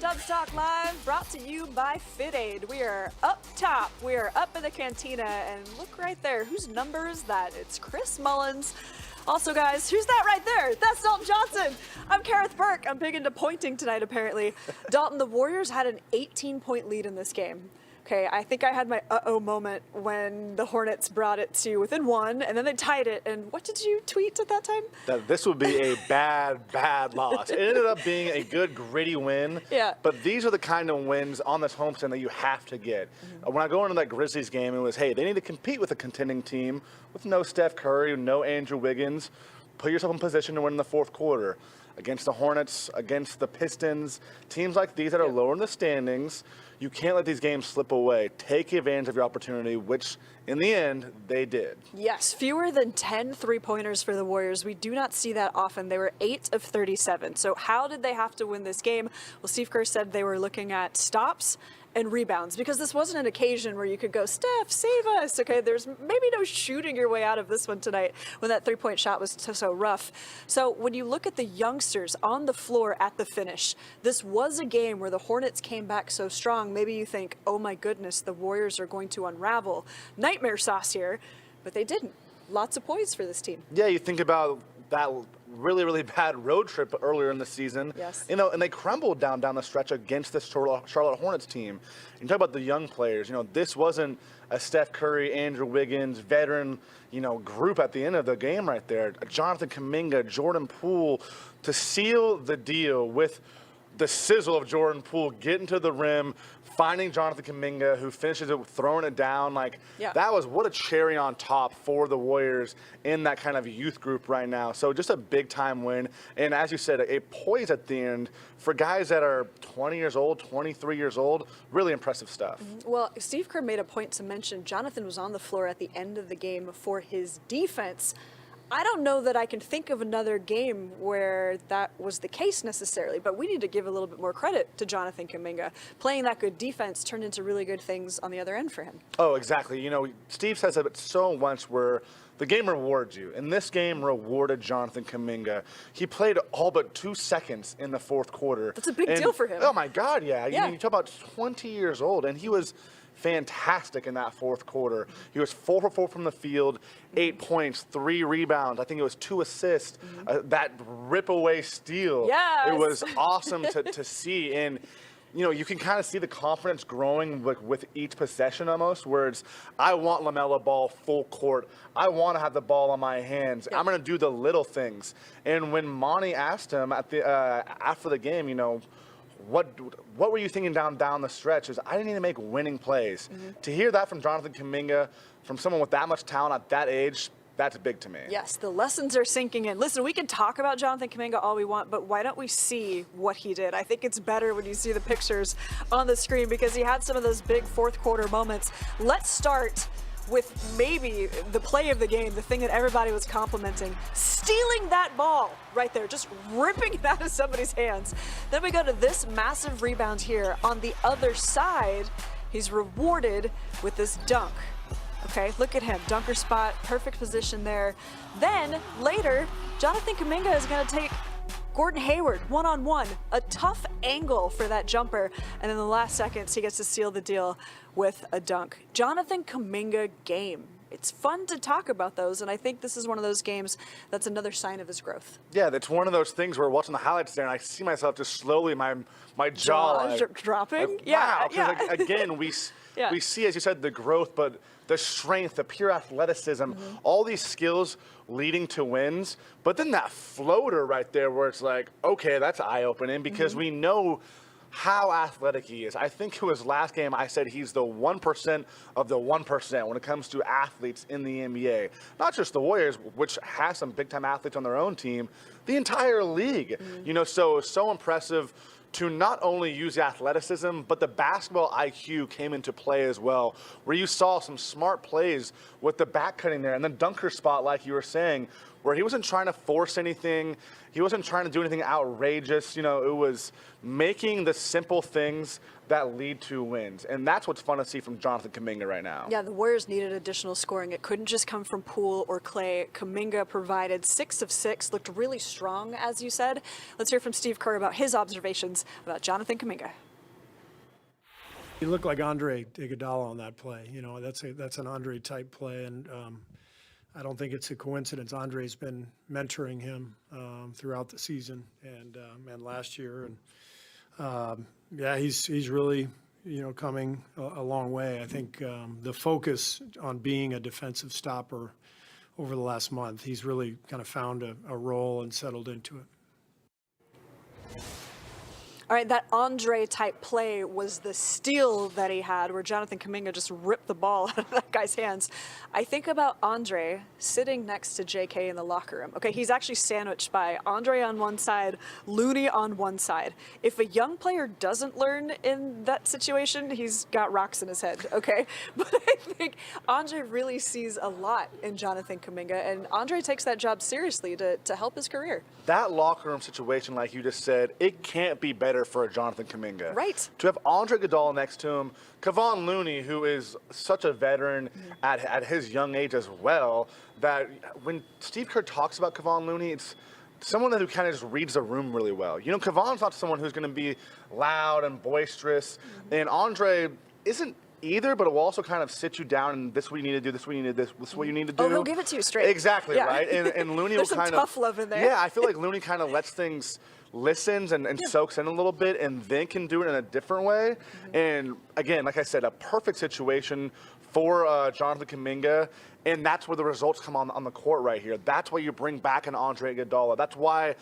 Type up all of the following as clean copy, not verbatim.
Dubs Talk Live, brought to you by Fit Aid. We are up top. We are up in the cantina, and look right there. Whose number is that? It's Chris Mullins. Also, guys, who's that right there? That's Dalton Johnson. I'm Kerith Burke. I'm big into pointing tonight, apparently. Dalton, the Warriors had an 18-point lead in this game. Okay, I think I had my uh-oh moment when the Hornets brought it to within one, and then they tied it. And what did you tweet at that time? That this would be a bad loss. It ended up being a good, gritty win. Yeah. But these are the kind of wins on this homestand that you have to get. When I go into that Grizzlies game, it was, hey, they need to compete with a contending team with no Steph Curry, no Andrew Wiggins. Put yourself in position to win in the fourth quarter. Against the Hornets, against the Pistons, teams like these that are lower in the standings, you can't let these games slip away. Take advantage of your opportunity, which in the end, they did. Yes, fewer than 10 three-pointers for the Warriors. We do not see that often. They were 8 of 37. So how did they have to win this game? Well, Steve Kerr said they were looking at stops and rebounds, because this wasn't an occasion where you could go, Steph, save us. Okay, there's maybe no shooting your way out of this one tonight when that three-point shot was so rough. So when you look at the youngsters on the floor at the finish, this was a game where the Hornets came back so strong. Maybe you think, oh my goodness, the Warriors are going to unravel. Nightmare sauce here, but they didn't. Lots of poise for this team. Yeah, you think about that really bad road trip earlier in the season. Yes. You know, and they crumbled down the stretch against the Charlotte Hornets team. You talk about the young players. You know, this wasn't a Steph Curry, Andrew Wiggins, veteran, group at the end of the game right there. Jonathan Kaminga, Jordan Poole, to seal the deal with the sizzle of Jordan Poole getting to the rim, finding Jonathan Kaminga, who finishes it, throwing it down. That was what a cherry on top for the Warriors in that kind of youth group right now. So just a big-time win. And as you said, a poise at the end for guys that are 20 years old, 23 years old. Really impressive stuff. Well, Steve Kerr made a point to mention Jonathan was on the floor at the end of the game for his defense. I don't know that I can think of another game where that was the case necessarily, but we need to give a little bit more credit to Jonathan Kaminga. Playing that good defense turned into really good things on the other end for him. Oh, exactly. Steve says it so once where the game rewards you. And this game rewarded Jonathan Kaminga. He played all but 2 seconds in the fourth quarter. That's a big deal for him. Oh, my God, yeah. Yeah. You talk about 20 years old, and he was fantastic in that fourth quarter. He was 4 for 4 from the field, 8 points, 3 rebounds. I think it was 2 assists. That rip-away steal. Yes. It was awesome to see. And you can kind of see the confidence growing with each possession almost, where it's, I want LaMelo Ball full court. I want to have the ball on my hands. I'm going to do the little things. And when Monty asked him after the game, what were you thinking down the stretch? Is I didn't need to make winning plays. To hear that from Jonathan Kaminga, from someone with that much talent at that age, that's big to me. Yes, the lessons are sinking in. Listen, we can talk about Jonathan Kaminga all we want, but why don't we see what he did? I think it's better when you see the pictures on the screen, because he had some of those big fourth quarter moments. Let's start with maybe the play of the game, the thing that everybody was complimenting, stealing that ball right there, just ripping it out of somebody's hands. Then we go to this massive rebound here. On the other side, he's rewarded with this dunk. Okay, look at him, dunker spot, perfect position there. Then later, Jonathan Kaminga is going to take Gordon Hayward one-on-one, a tough angle for that jumper, and in the last seconds he gets to seal the deal with a dunk. Jonathan Kaminga game. It's fun to talk about those, and I think this is one of those games that's another sign of his growth. Yeah, that's one of those things where watching the highlights there, and I see myself just slowly, my jaw dropping. Wow, Yeah. again, we see, as you said, the growth, but the strength, the pure athleticism, all these skills leading to wins. But then that floater right there where it's like, okay, that's eye-opening, because we know how athletic he is. I think it was last game I said he's the 1% of the 1% when it comes to athletes in the NBA. Not just the Warriors, which has some big-time athletes on their own team, the entire league. So impressive to not only use the athleticism, but the basketball IQ came into play as well, where you saw some smart plays with the back cutting there, and then dunker spot, like you were saying, where he wasn't trying to force anything. He wasn't trying to do anything outrageous. It was making the simple things that lead to wins. And that's what's fun to see from Jonathan Kaminga right now. Yeah, the Warriors needed additional scoring. It couldn't just come from Poole or Klay. Kaminga provided 6 of 6, looked really strong, as you said. Let's hear from Steve Kerr about his observations about Jonathan Kaminga. He looked like Andre Iguodala on that play. You know, that's an Andre type play, and I don't think it's a coincidence. Andre's been mentoring him throughout the season and last year, and yeah, he's really, you know, coming a long way. I think the focus on being a defensive stopper over the last month, he's really kind of found a role and settled into it. All right, that Andre-type play was the steal that he had where Jonathan Kaminga just ripped the ball out of that guy's hands. I think about Andre sitting next to JK in the locker room. Okay, he's actually sandwiched by Andre on one side, Looney on one side. If a young player doesn't learn in that situation, he's got rocks in his head, okay? But I think Andre really sees a lot in Jonathan Kaminga, and Andre takes that job seriously to help his career. That locker room situation, like you just said, it can't be better for a Jonathan Kaminga. Right. To have Andre Iguodala next to him, Kevon Looney, who is such a veteran at his young age as well, that when Steve Kerr talks about Kevon Looney, it's someone who kind of just reads the room really well. You know, Kevon's not someone who's going to be loud and boisterous, and Andre isn't either, but it will also kind of sit you down and this is what you need to do, this is what you need to do, this is what you need to do. Oh, he'll give it to you straight. Exactly, yeah. Right? And Looney will kind of... There's some tough love in there. Yeah, I feel like Looney kind of lets things, listens and soaks in a little bit and then can do it in a different way. And again, like I said, a perfect situation for Jonathan Kaminga, and that's where the results come on the court right here. That's why you bring back an Andre Iguodala. That's why,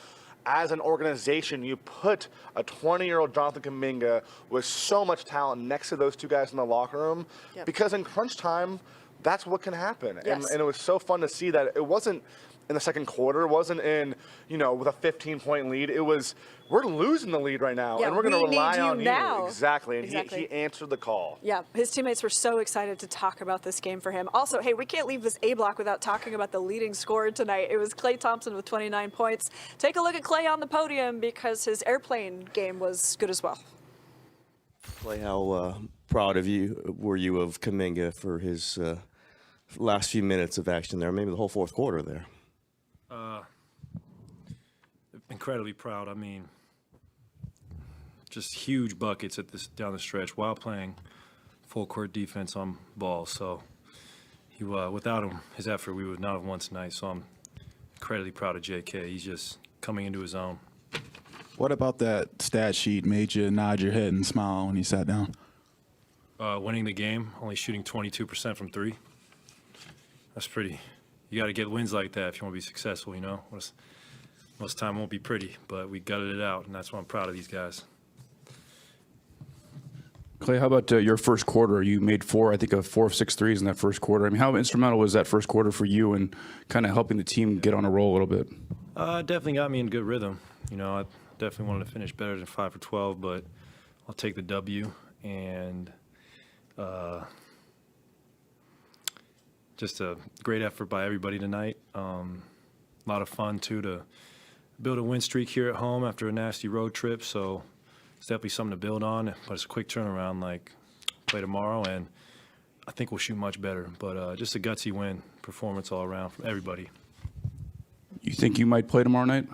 as an organization, you put a 20-year-old Jonathan Kaminga with so much talent next to those two guys in the locker room, because in crunch time, that's what can happen. Yes. And it was so fun to see that it wasn't in the second quarter, it wasn't in, you know, with a 15-point lead. It was, we're losing the lead right now, and we're going to rely on you. Exactly, and exactly. He answered the call. Yeah, his teammates were so excited to talk about this game for him. Also, hey, we can't leave this A block without talking about the leading scorer tonight. It was Klay Thompson with 29 points. Take a look at Klay on the podium because his airplane game was good as well. Klay, how proud were you of Kaminga for his last few minutes of action there, maybe the whole fourth quarter there? Incredibly proud. I mean, just huge buckets down the stretch while playing full court defense on ball. So he, without him, his effort, we would not have won tonight. So I'm incredibly proud of JK. He's just coming into his own. What about that stat sheet made you nod your head and smile when you sat down? Winning the game, only shooting 22% from three. That's pretty. You got to get wins like that if you want to be successful, you know. Most of the time it won't be pretty, but we gutted it out, and that's why I'm proud of these guys. Klay, how about your first quarter? You made 4 of 6 threes in that first quarter. I mean, how instrumental was that first quarter for you in kind of helping the team get on a roll a little bit? Definitely got me in good rhythm. You know, I definitely wanted to finish better than 5 for 12, but I'll take the W. And just a great effort by everybody tonight. A lot of fun, too, to build a win streak here at home after a nasty road trip. So it's definitely something to build on, but it's a quick turnaround, like play tomorrow, and I think we'll shoot much better. But just a gutsy win performance all around from everybody. You think you might play tomorrow night?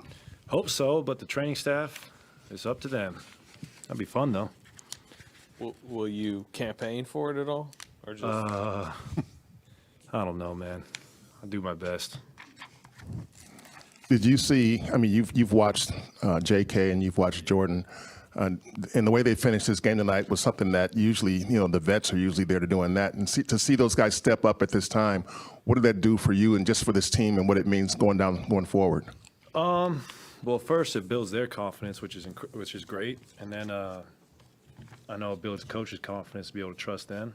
Hope so, but the training staff, it's up to them. That'd be fun, though. Will you campaign for it at all? Or just I don't know, man. I'll do my best. Did you see, I mean, you've watched JK and you've watched Jordan, and the way they finished this game tonight was something that usually, you know, the vets are usually there to doing that. And to see those guys step up at this time, what did that do for you and just for this team and what it means going forward? Well, first it builds their confidence, which is great, and then I know it builds coaches' confidence to be able to trust them.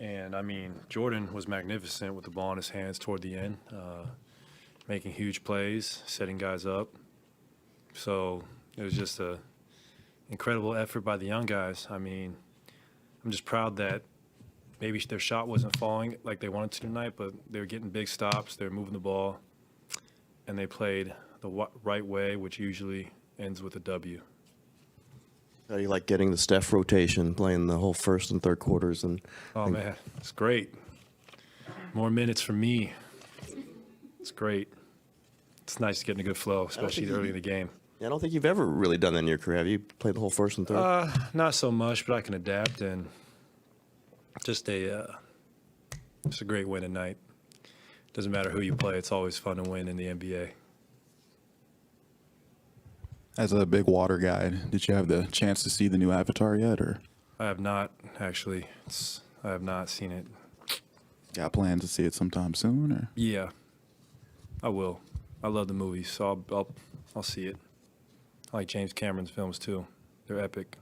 And I mean, Jordan was magnificent with the ball in his hands toward the end, making huge plays, setting guys up. So it was just an incredible effort by the young guys. I mean, I'm just proud that maybe their shot wasn't falling like they wanted to tonight, but they were getting big stops, they were moving the ball, and they played the right way, which usually ends with a W. How do you like getting the Steph rotation, playing the whole first and third quarters? Oh, man, it's great. More minutes for me. It's great. It's nice getting a good flow, especially early in the game. Yeah, I don't think you've ever really done that in your career. Have you played the whole first and third? Not so much, but I can adapt, and just a great win at night. Doesn't matter who you play; it's always fun to win in the NBA. As a big water guy, did you have the chance to see the new Avatar yet, or I have not actually. I have not seen it. got plans to see it sometime soon? Or Yeah, I will. I love the movies, so I'll see it. I like James Cameron's films too. They're epic.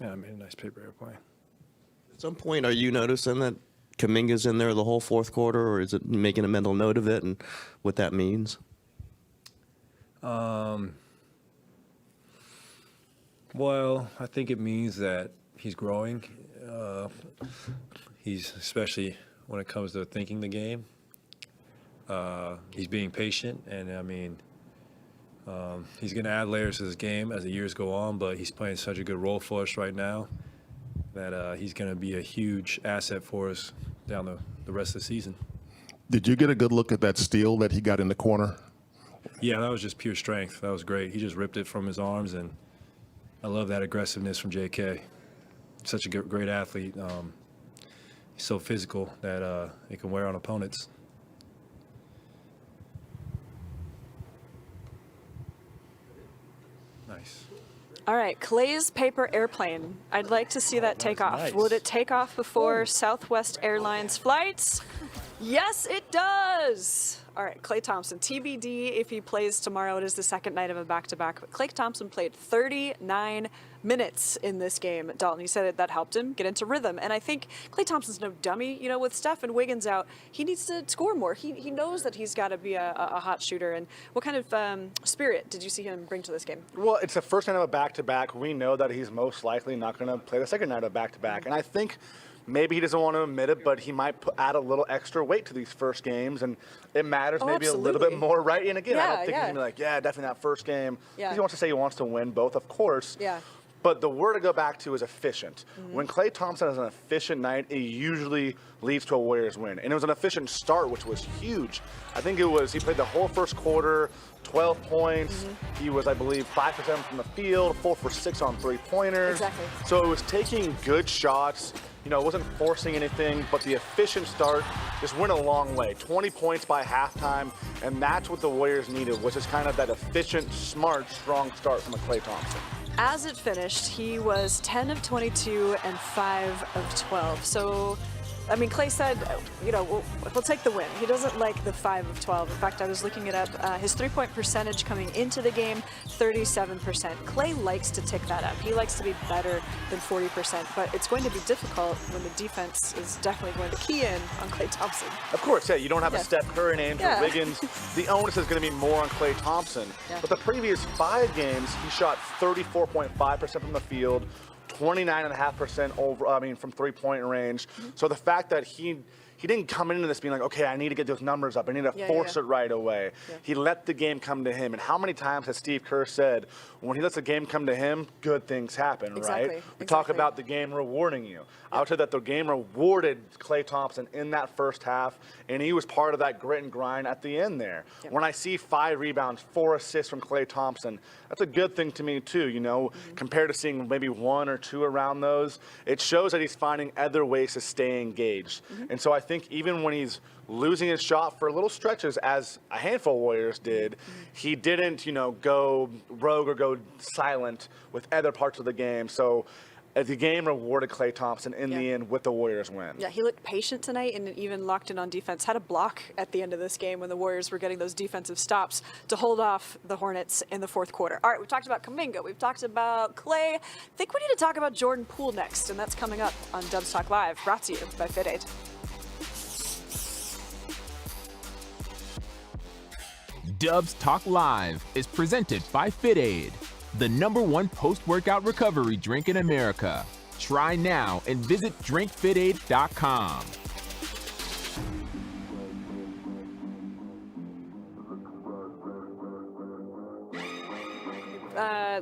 Yeah, I made a nice paper airplane. At some point, are you noticing that Kaminga's in there the whole fourth quarter, or is it making a mental note of it and what that means? Well, I think it means that he's growing. He's, especially when it comes to thinking the game, he's being patient, and I mean, he's going to add layers to his game as the years go on, but he's playing such a good role for us right now that he's going to be a huge asset for us down the rest of the season. Did you get a good look at that steal that he got in the corner? Yeah, that was just pure strength. That was great. He just ripped it from his arms, and I love that aggressiveness from JK. Such a great athlete. He's so physical that he can wear on opponents. Nice. All right, Klay's paper airplane. I'd like to see that take off. nice. Would it take off before Southwest Airlines flights? Yes, it does. All right, Klay Thompson, TBD if he plays tomorrow. It is the second night of a back-to-back. But Klay Thompson played 39 minutes in this game. Dalton, he said that helped him get into rhythm. And I think Klay Thompson's no dummy. You know, with Steph and Wiggins out, he needs to score more. He knows that he's got to be a hot shooter. And what kind of spirit did you see him bring to this game? Well, it's the first night of a back-to-back. We know that he's most likely not going to play the second night of a back-to-back. And I think maybe he doesn't want to admit it, but he might add a little extra weight to these first games, and it matters maybe a little bit more, right? And again, I don't think he's going to be like, yeah, definitely that first game. Yeah. He wants to say he wants to win both, of course. Yeah. But the word to go back to is efficient. When Klay Thompson has an efficient night, it usually leads to a Warriors win. And it was an efficient start, which was huge. I think it was, he played the whole first quarter, 12 points. He was, I believe, 5 for 7 from the field, 4 for 6 on three-pointers. Exactly. So it was taking good shots. You know, it wasn't forcing anything, but the efficient start just went a long way. 20 points by halftime, and that's what the Warriors needed, was just kind of that efficient, smart, strong start from a Klay Thompson. As it finished, he was 10 of 22 and 5 of 12. So, I mean, Klay said, you know, we'll take the win. He doesn't like the 5 of 12. In fact, I was looking it up. His three-point percentage coming into the game, 37%. Klay likes to tick that up. He likes to be better than 40%, but it's going to be difficult when the defense is definitely going to key in on Klay Thompson. Of course, yeah, you don't have a Steph Curry and Andrew Yeah. Wiggins. The onus is going to be more on Klay Thompson. Yeah. But the previous 5 games, he shot 34.5% from the field, 29.5% from three-point range. So the fact that he didn't come into this being like, okay, I need to get those numbers up. I need to force it right away. Yeah. He let the game come to him. And how many times has Steve Kerr said, when he lets the game come to him, good things happen, Exactly. right? We talk about the game rewarding you. I would say that the game rewarded Klay Thompson in that first half, and he was part of that grit and grind at the end there. Yep. When I see 5 rebounds, 4 assists from Klay Thompson, that's a good thing to me too, you know, compared to seeing maybe 1 or 2 around those. It shows that he's finding other ways to stay engaged. And so I think even when he's losing his shot for little stretches, as a handful of Warriors did, he didn't, you know, go rogue or go silent with other parts of the game. So the game rewarded Klay Thompson in the end with the Warriors win. Yeah, he looked patient tonight and even locked in on defense. Had a block at the end of this game when the Warriors were getting those defensive stops to hold off the Hornets in the fourth quarter. All right, we've talked about Kaminga. We've talked about Klay. I think we need to talk about Jordan Poole next, and that's coming up on Dubs Talk Live, brought to you by FitAid. Dubs Talk Live is presented by FitAid, the #1 post-workout recovery drink in America. Try now and visit drinkfitaid.com.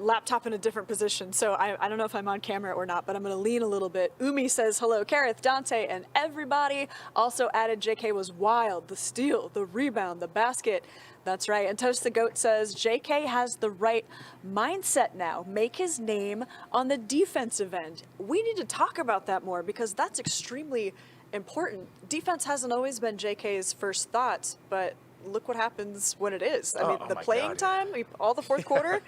laptop in a different position, so I don't know if I'm on camera or not, but I'm going to lean a little bit. Umi says, hello, Kerith, Dante, and everybody. Also added, JK was wild. The steal, the rebound, the basket. That's right. And Toast the Goat says, JK has the right mindset now. Make his name on the defensive end. We need to talk about that more because that's extremely important. Defense hasn't always been JK's first thoughts, but look what happens when it is. I mean, the playing time, all the fourth quarter.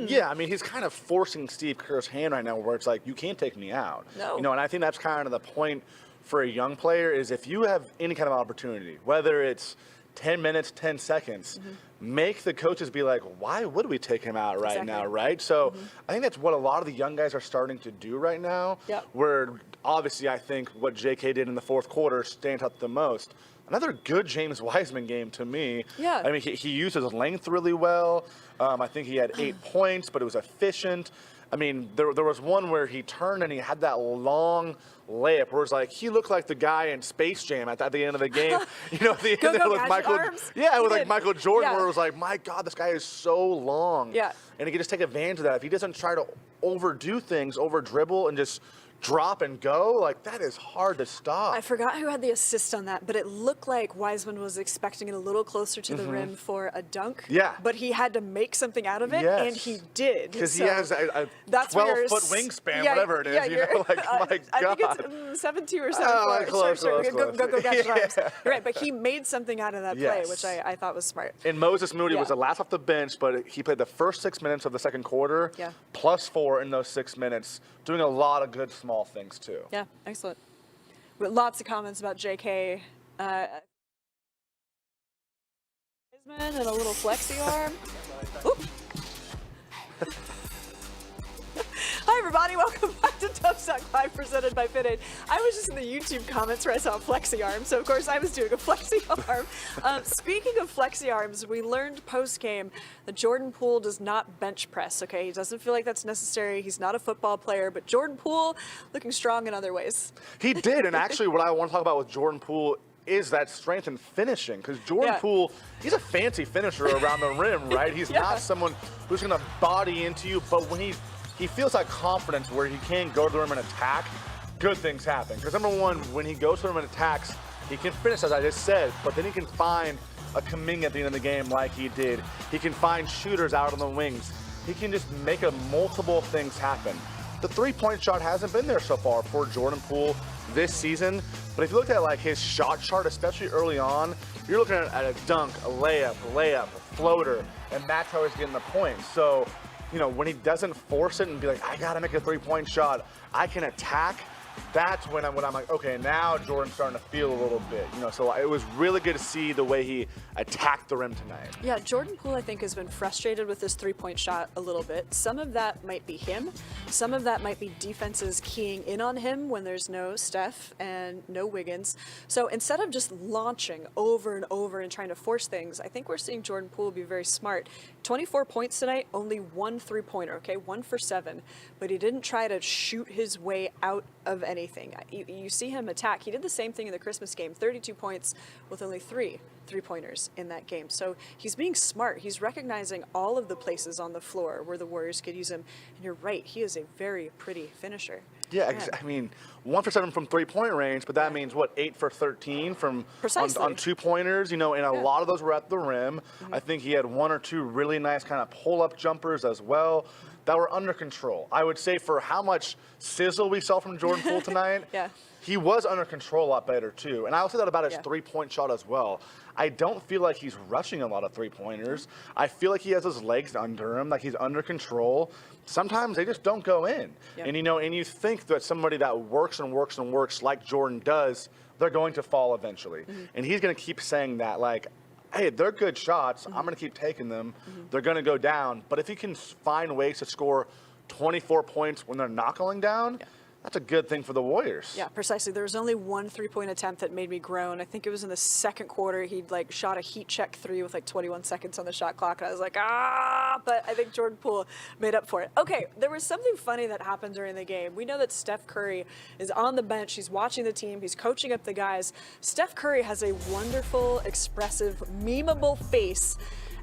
Yeah, I mean, he's kind of forcing Steve Kerr's hand right now where it's like, you can't take me out. No. You know, and I think that's kind of the point for a young player is if you have any kind of opportunity, whether it's 10 minutes, 10 seconds, make the coaches be like, why would we take him out right now, right? So I think that's what a lot of the young guys are starting to do right now, where obviously I think what JK did in the fourth quarter stands out the most. Another good James Wiseman game to me. Yeah. I mean, he used his length really well. I think he had 8 points, but it was efficient. I mean, there was one where he turned and he had that long layup where it's like he looked like the guy in Space Jam at the end of the game. You know, at the end there with Michael. Arms. Yeah, He with did. like Michael Jordan, Yeah. where it was like, my God, this guy is so long. Yeah. And he can just take advantage of that. If he doesn't try to overdo things, over dribble, and just drop and go, like that is hard to stop. I forgot who had the assist on that, but it looked like Wiseman was expecting it a little closer to the rim for a dunk. Yeah. But he had to make something out of it, Yes. and he did. Because So he has a that's where you're 12-foot wingspan, whatever it is. You know, like, my God. I think it's 7'2" or 7'4". Oh, close, Sure. close. Go catch Yeah. arms. You're right, but he made something out of that play, Yes. which I thought was smart. And Moses Moody Yeah. was the last off the bench, but he played the first 6 minutes of the second quarter, Yeah. +4 in those 6 minutes, doing a lot of good small things too. Yeah, excellent. With lots of comments about JK. Wiseman and a little flexi arm. Oop. Hi everybody, welcome back to Tough Talk Live presented by Fit Aid. I was just in the YouTube comments where I saw a flexi arm, so of course I was doing a flexi arm. Speaking of flexi arms, we learned post-game that Jordan Poole does not bench press, okay? He doesn't feel like that's necessary. He's not a football player, but Jordan Poole looking strong in other ways. He did, and actually what I want to talk about with Jordan Poole is that strength in finishing, because Jordan Poole, he's a fancy finisher around the rim, right? He's not someone who's going to body into you, but when he feels that confidence where he can go to the rim and attack, good things happen. Because number one, when he goes to the rim and attacks, he can finish, as I just said, but then he can find a Kaminga at the end of the game like he did. He can find shooters out on the wings. He can just make multiple things happen. The three-point shot hasn't been there so far for Jordan Poole this season, but if you look at like his shot chart, especially early on, you're looking at a dunk, a layup, a floater, and that's how he's getting the points. So, you know, when he doesn't force it and be like, I gotta make a three-point shot, I can attack, that's when I'm like, okay, now Jordan's starting to feel a little bit, you know, so it was really good to see the way he attacked the rim tonight. Yeah, Jordan Poole, I think, has been frustrated with this three-point shot a little bit. Some of that might be him. Some of that might be defenses keying in on him when there's no Steph and no Wiggins. So instead of just launching over and over and trying to force things, I think we're seeing Jordan Poole be very smart. 24 points tonight, only one three-pointer, okay? 1 for 7. But he didn't try to shoot his way out of anything. You see him attack. He did the same thing in the Christmas game, 32 points with only 3 three-pointers in that game. So he's being smart. He's recognizing all of the places on the floor where the Warriors could use him. And you're right, he is a very pretty finisher. Yeah, I mean, 1 for 7 from three-point range, but that means what, 8 for 13 from on two-pointers, you know, and a lot of those were at the rim. I think he had 1 or 2 really nice kind of pull-up jumpers as well that were under control. I would say for how much sizzle we saw from Jordan Poole tonight, he was under control a lot better too. And I also thought about his three-point shot as well. I don't feel like he's rushing a lot of three-pointers. I feel like he has his legs under him, like he's under control. Sometimes they just don't go in. And you know, and you think that somebody that works and works and works like Jordan does, they're going to fall eventually. And he's going to keep saying that, like, hey, they're good shots. I'm going to keep taking them. They're going to go down. But if he can find ways to score 24 points when they're not going down, that's a good thing for the Warriors. Yeah, precisely. There was only 1 three-point attempt that made me groan. I think it was in the second quarter. He'd like shot a heat check 3 with like 21 seconds on the shot clock. And I was like, but I think Jordan Poole made up for it. Okay, there was something funny that happened during the game. We know that Steph Curry is on the bench. He's watching the team. He's coaching up the guys. Steph Curry has a wonderful, expressive, memeable face.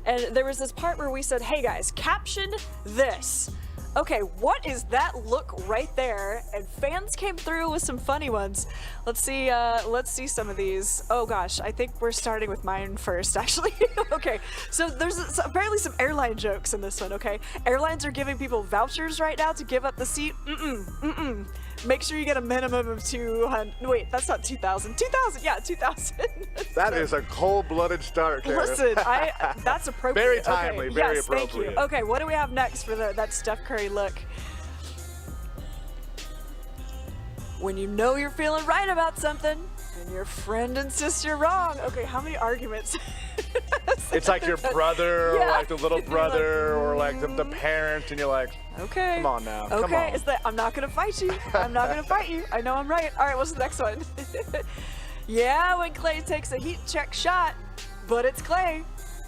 And there was this part where we said, hey guys, caption this. Okay, what is that look right there? And fans came through with some funny ones. Let's see some of these. Oh gosh, I think we're starting with mine first, actually. Okay, so there's apparently some airline jokes in this one, okay? Airlines are giving people vouchers right now to give up the seat. Make sure you get a minimum of 200. Wait, that's not 2,000. 2,000, yeah, 2,000. That is a cold-blooded start, Kerith. Listen, that's appropriate. Very timely, okay. very yes, appropriate. Thank you. Okay, what do we have next for that Steph Curry look? When you know you're feeling right about something, and your friend insists you're wrong. Okay, how many arguments? It's like your brother, or Yeah. like the little brother, or like the parent, and you're like, Okay. come on now, Okay, come on. it's that I'm not gonna fight you. I'm not gonna fight you. I know I'm right. All right, what's the next one? Yeah, when Klay takes a heat check shot, but it's Klay,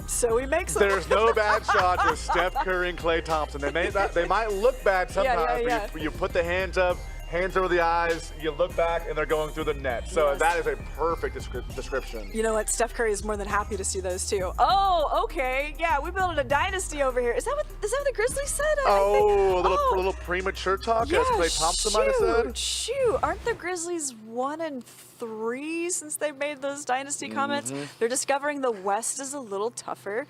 so he makes them. There's no bad shots with Steph Curry and Klay Thompson. They might look bad sometimes, yeah. but you put the hands up, hands over the eyes, you look back, and they're going through the net. So Yes. that is a perfect description. You know what? Steph Curry is more than happy to see those too. Oh, okay. Yeah, we building a dynasty over here. Is that what the Grizzlies said? Oh, I think. a little premature talk, Yeah, as Klay Thompson might have said. Shoot, aren't the Grizzlies 1-3 since they've made those dynasty comments? They're discovering the West is a little tougher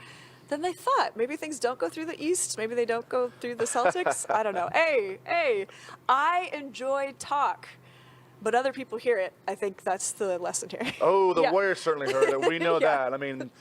than they thought. Maybe things don't go through the East. Maybe they don't go through the Celtics. I don't know. Hey, I enjoy talk, but other people hear it. I think that's the lesson here. Oh, the Yeah. Warriors certainly heard it. We know Yeah. that. I mean,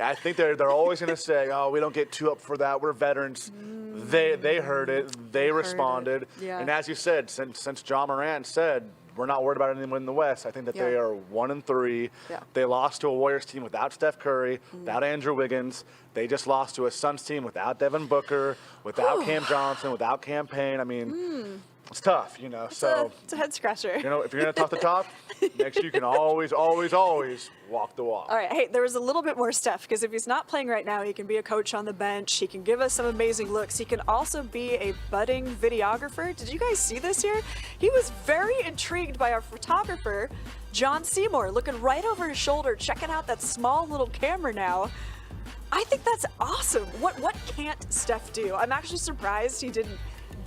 I think they're always going to say, "Oh, we don't get too up for that. We're veterans." They heard it. They responded. Yeah. And as you said, since John Morant said, we're not worried about anyone in the West. I think that they Yeah. are 1-3. Yeah. They lost to a Warriors team without Steph Curry, without Andrew Wiggins. They just lost to a Suns team without Devin Booker, without Cam Johnson, without Cam Payne. I mean, it's tough, you know. So It's a head scratcher. you know, if you're going to talk the talk, make sure you can always walk the walk. All right, hey, there was a little bit more stuff because if he's not playing right now, he can be a coach on the bench. He can give us some amazing looks. He can also be a budding videographer. Did you guys see this here? He was very intrigued by our photographer, John Seymour, looking right over his shoulder, checking out that small little camera now. I think that's awesome. What can't Steph do? I'm actually surprised he didn't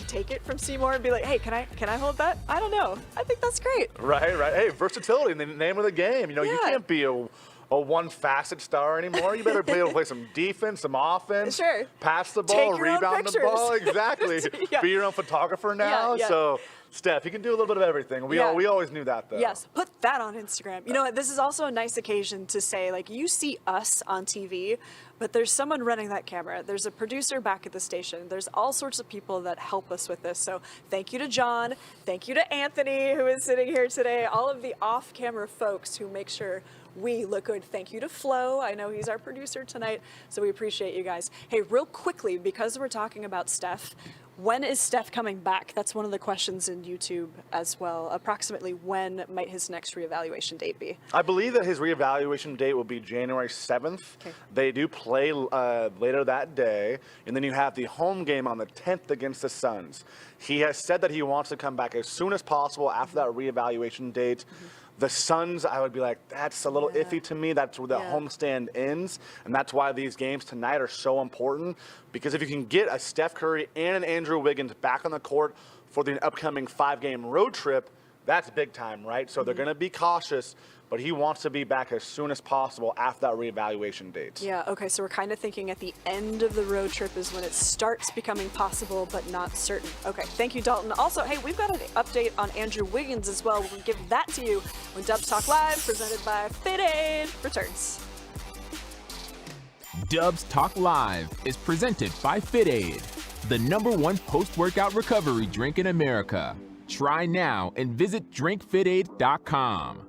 take it from Seymour and be like, hey, can I hold that? I don't know. I think that's great. Right. Hey, versatility, the name of the game. You know, you Yeah. can't be a one-facet star anymore. You better be able to play some defense, some offense. Sure. Pass the ball, Take your own rebound the pictures. ball. Exactly. Yeah. Be your own photographer now. Yeah. So, Steph, you can do a little bit of everything. We Yeah. we always knew that, though. Yes, put that on Instagram. You know what? This is also a nice occasion to say, like, you see us on TV, but there's someone running that camera. There's a producer back at the station. There's all sorts of people that help us with this. So thank you to John. Thank you to Anthony, who is sitting here today. All of the off-camera folks who make sure we look good. Thank you to Flo. I know he's our producer tonight, so we appreciate you guys. Hey, real quickly, because we're talking about Steph, when is Steph coming back? That's one of the questions in YouTube as well. Approximately when might his next reevaluation date be? I believe that his reevaluation date will be January 7th. Okay. They do play later that day, and then you have the home game on the 10th against the Suns. He has said that he wants to come back as soon as possible after that reevaluation date. The Suns, I would be like, that's a little iffy to me. That's where the homestand ends. And that's why these games tonight are so important. Because if you can get a Steph Curry and an Andrew Wiggins back on the court for the upcoming 5-game road trip, that's big time, right? So they're going to be cautious, but he wants to be back as soon as possible after that reevaluation date. Yeah, okay, so we're kind of thinking at the end of the road trip is when it starts becoming possible, but not certain. Okay, thank you, Dalton. Also, hey, we've got an update on Andrew Wiggins as well. We'll give that to you when Dubs Talk Live, presented by Fit Aid, returns. Dubs Talk Live is presented by Fit Aid, the #1 post-workout recovery drink in America. Try now and visit drinkfitaid.com.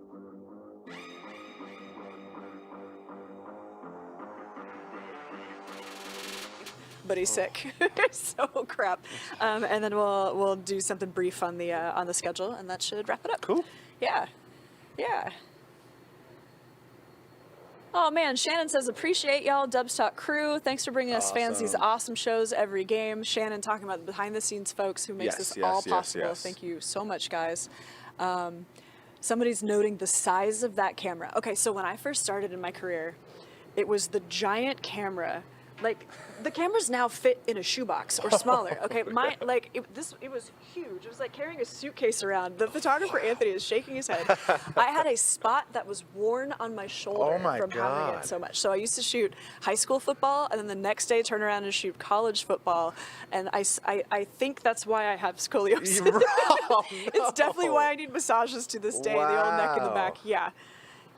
But he's sick, so crap. And then we'll do something brief on the schedule, and that should wrap it up. Cool. Yeah. Oh man, Shannon says, appreciate y'all, Dubs Talk crew. Thanks for bringing us fans these awesome shows every game. Shannon talking about the behind the scenes folks who makes this all possible. Thank you so much, guys. Somebody's noting the size of that camera. Okay, so when I first started in my career, it was the giant camera Like, the cameras now fit in a shoebox or smaller. Okay, it was huge. It was like carrying a suitcase around. The photographer Anthony is shaking his head. I had a spot that was worn on my shoulder from having it so much. So I used to shoot high school football, and then the next day turn around and shoot college football. And I think that's why I have scoliosis. It's definitely why I need massages to this day. The old neck in the back. Yeah.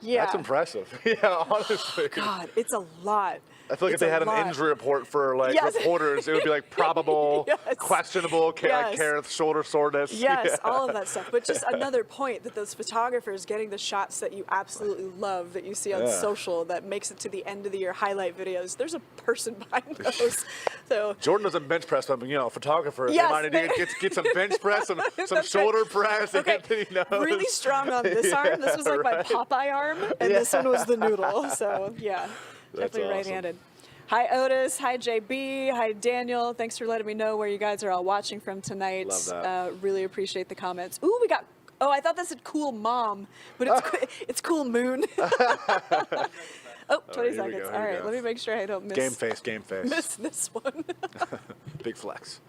That's impressive. Yeah, honestly. God, it's a lot. I feel like if they had an injury report for reporters, it would be like probable, questionable, Kerith shoulder soreness. Yes, all of that stuff. But just another point that those photographers getting the shots that you absolutely love that you see on social that makes it to the end of the year highlight videos. There's a person behind those. So Jordan doesn't bench press, but photographers, they might need to get some bench press, some shoulder press. Okay. Anthony knows. Really strong on this arm. This was like my Popeye arm, and this one was the noodle. So definitely awesome. right-handed. Hi, Otis. Hi, JB. Hi, Daniel. Thanks for letting me know where you guys are all watching from tonight. Love that. Really appreciate the comments. Ooh, we got. Oh, I thought this said cool mom, but it's cool moon. 20 seconds. All right, let me make sure I don't miss. Game face. Miss this one. Big flex.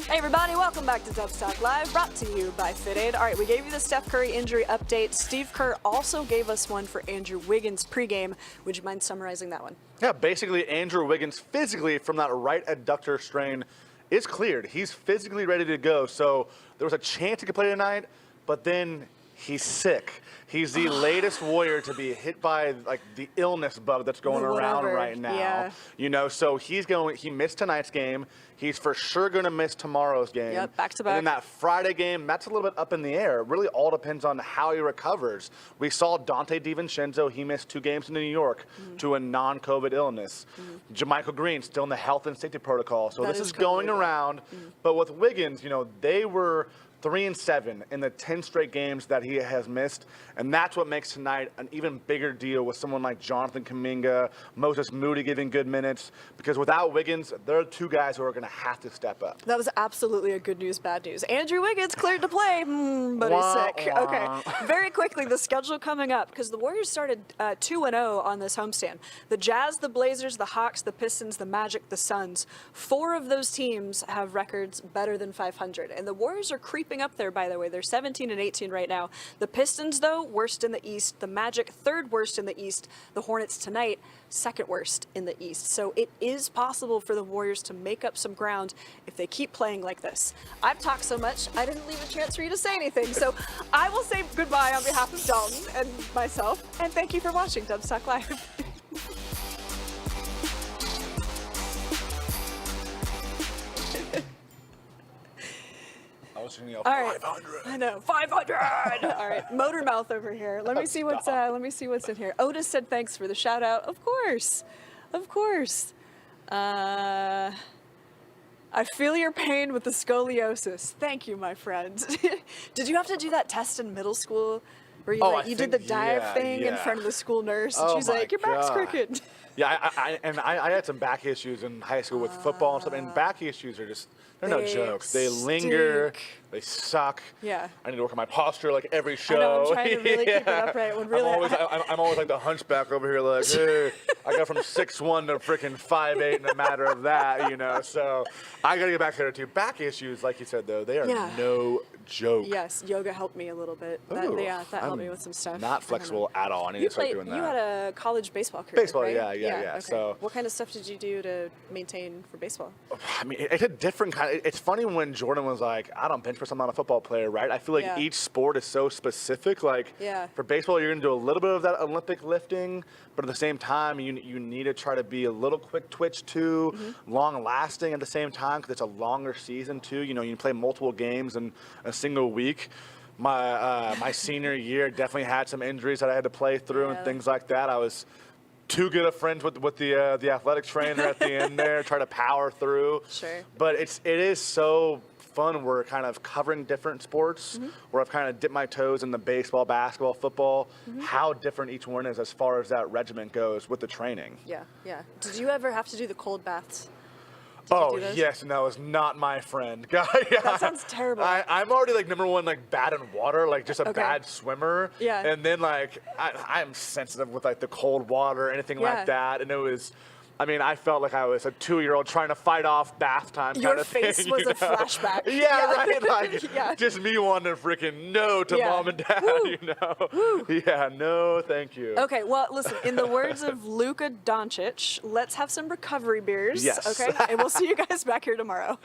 Hey everybody, welcome back to Dubs Talk Live, brought to you by FitAid. All right, we gave you the Steph Curry injury update. Steve Kerr also gave us one for Andrew Wiggins pregame. Would you mind summarizing that one? Yeah, basically Andrew Wiggins physically from that right adductor strain is cleared. He's physically ready to go. So there was a chance he could play tonight, but then he's sick. He's the latest Warrior to be hit by like the illness bug that's going around right now. Yeah. You know, so he missed tonight's game. He's for sure going to miss tomorrow's game. Yep, back to back. And then that Friday game, that's a little bit up in the air. It really all depends on how he recovers. We saw Dante DiVincenzo, he missed 2 games in New York to a non-COVID illness. JaMychal Green still in the health and safety protocol. So this is going around. But with Wiggins, you know, they were 3-7 in the 10 straight games that he has missed, and that's what makes tonight an even bigger deal with someone like Jonathan Kaminga, Moses Moody giving good minutes, because without Wiggins, there are 2 guys who are going to have to step up. That was absolutely a good news, bad news. Andrew Wiggins cleared to play, but he's sick. Okay, very quickly, the schedule coming up, because the Warriors started 2-0 on this homestand. The Jazz, the Blazers, the Hawks, the Pistons, the Magic, the Suns. 4 of those teams have records better than 500, and the Warriors are creeping up there, by the way. They're 17-18 right now. The Pistons, though, worst in the East. The Magic, 3rd worst in the East. The Hornets tonight, 2nd worst in the East. So it is possible for the Warriors to make up some ground if they keep playing like this. I've talked so much, I didn't leave a chance for you to say anything. So I will say goodbye on behalf of Dalton and myself, and thank you for watching Dubs Talk Live. All right. 500. I know, 500. All right, motor mouth over here. Let me see what's in here. Otis said thanks for the shout out. Of course. I feel your pain with the scoliosis. Thank you, my friend. Did you have to do that test in middle school where you did the dive thing in front of the school nurse and she's like, your back's crooked? Yeah, I had some back issues in high school with football and stuff, and back issues are just, they're no jokes. They linger, they suck. Yeah. I need to work on my posture like every show. I know, I'm trying to really keep it upright. When really I'm always like the hunchback over here, like, hey, I got from 6'1" to freaking 5'8" in a matter of that, you know. So I got to get back there too. Back issues, like you said, though, they are no joke. Yes, yoga helped me a little bit. That helped me with some stuff. Not flexible at all. I need to start doing that. You had a college baseball career, Baseball, right? yeah. Okay. So, what kind of stuff did you do to maintain for baseball? I mean, it's a different kind. It's funny when Jordan was like, I don't bench press, I'm not a football player, right? I feel like each sport is so specific. Like, for baseball, you're going to do a little bit of that Olympic lifting, but at the same time, you need to try to be a little quick twitch too, long lasting at the same time, because it's a longer season too. You know, you can play multiple games in a single week. My senior year definitely had some injuries that I had to play through and things like that. I was too good of friends with the athletic trainer at the end there, try to power through. Sure. But it is so fun. We're kind of covering different sports, where I've kind of dipped my toes in the baseball, basketball, football, how different each one is as far as that regimen goes with the training. Yeah. Did you ever have to do the cold baths? do those? Yes, and that was not my friend. That sounds terrible. I'm already like number one, like bad in water, like just a bad swimmer. Yeah. And then like I'm sensitive with like the cold water, anything like that, and it was. I mean, I felt like I was a 2-year-old trying to fight off bath time Your kind of face thing. was you a know? flashback. Yeah, right. Like Yeah. just me wanting to freaking no to mom and dad. Woo. You know. Yeah. No, thank you. Okay, well, listen, in the words of Luka Doncic, let's have some recovery beers. Yes. Okay, and we'll see you guys back here tomorrow.